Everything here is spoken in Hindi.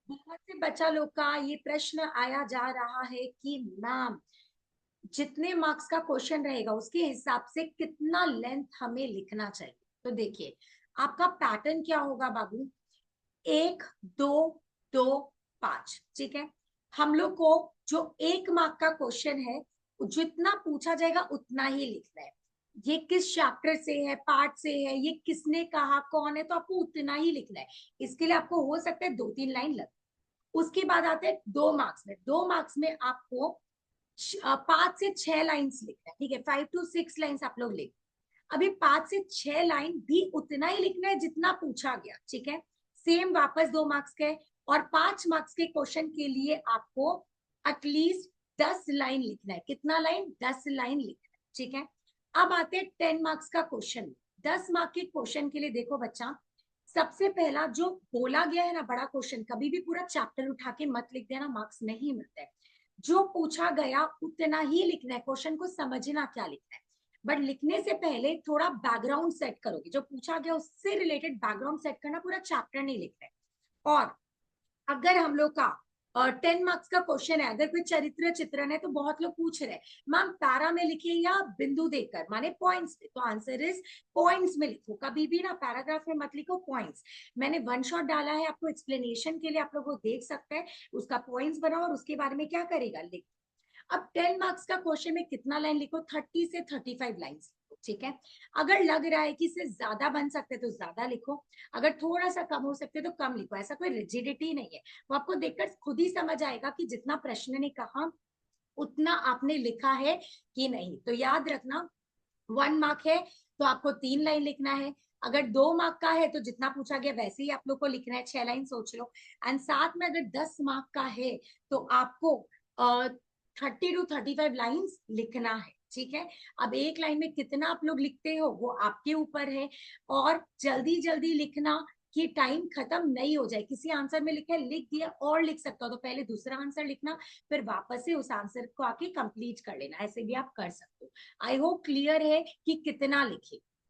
बहुत से बच्चा लोग का ये प्रश्न आया जा रहा है कि मैम, जितने मार्क्स का क्वेश्चन रहेगा उसके हिसाब से कितना लेंथ हमें लिखना चाहिए। तो देखिए, आपका पैटर्न क्या होगा बाबू। एक, दो, दो, पांच, ठीक है। हम लोग को जो 1 मार्क का क्वेश्चन है, जितना पूछा जाएगा उतना ही लिखना है। ये किस चैप्टर से है, पार्ट से है, ये किसने कहा, कौन है, तो आपको उतना ही लिखना है। इसके लिए आपको हो सकता है 2-3 लाइन लग। उसके बाद आते हैं 2 मार्क्स में। 2 मार्क्स में आपको 5 से 6 लाइन्स लिखना है, ठीक है। 5 to 6 लाइन्स आप लोग लिख। अभी 5 से 6 लाइन भी उतना ही लिखना है जितना पूछा गया, ठीक है। सेम वापस 2 मार्क्स के, और 5 मार्क्स के क्वेश्चन के लिए आपको एटलीस्ट 10 लाइन लिखना है। कितना लाइन? 10 लाइन लिखना है, ठीक है। अब आते हैं 10 मार्क्स का क्वेश्चन। 10 मार्क के क्वेश्चन के लिए देखो बच्चा, सबसे पहला जो बोला गया है ना बड़ा क्वेश्चन, कभी भी पूरा चैप्टर उठा के मत लिख देना, मार्क्स नहीं मिलते हैं। जो पूछा गया उतना ही लिखना है, क्वेश्चन को समझना क्या लिखना है। बट लिखने से पहले थोड़ा बैकग्राउंड सेट करोगे, जो पूछा गया उससे रिलेटेड बैकग्राउंड सेट करना, पूरा चैप्टर नहीं लिखना है। और अगर हम लोग का 10 मार्क्स का क्वेश्चन है, अगर कोई चरित्र चित्रण है, तो बहुत लोग पूछ रहे हैं मैम पैरा में लिखिए या बिंदु देकर, माने पॉइंट्स पे। तो आंसर इज पॉइंट्स में लिखो, कभी भी ना पैराग्राफ में मत लिखो, पॉइंट्स। मैंने वन शॉट डाला है आपको एक्सप्लेनेशन के लिए, आप लोग वो देख सकते हैं। उसका पॉइंट्स बनाओ और उसके बारे में क्या करेगा लिख। अब 10 मार्क्स का क्वेश्चन में कितना लाइन लिखो? 30 से 35 लाइन्स लिखो, ठीक है। अगर लग रहा है कि इससे ज्यादा बन सकते तो ज्यादा लिखो, अगर थोड़ा सा कम हो सकते तो कम लिखो। ऐसा कोई रिजिडिटी नहीं है, वो आपको देखकर खुद ही समझ आएगा कि जितना प्रश्न ने कहा उतना आपने लिखा है कि नहीं। तो याद रखना, 1 मार्क है तो आपको 3 लाइन लिखना है। अगर 2 मार्क का है तो जितना पूछा गया वैसे ही आप लोग को लिखना है, 6 लाइन सोच लो। एंड साथ में अगर 10 मार्क का है तो आपको 30 to 35 लाइन्स लिखना है, ठीक है। अब एक लाइन में कितना आप लोग लिखते हो वो आपके ऊपर है। और जल्दी जल्दी लिखना कि टाइम खत्म नहीं हो जाए। किसी आंसर में लिखा है, लिख दिया और लिख सकता हो तो पहले दूसरा आंसर लिखना, फिर वापस से उस आंसर को आके कंप्लीट कर लेना। ऐसे भी आप कर सकते हो। आई होप क्लियर है कि कितना लिखे।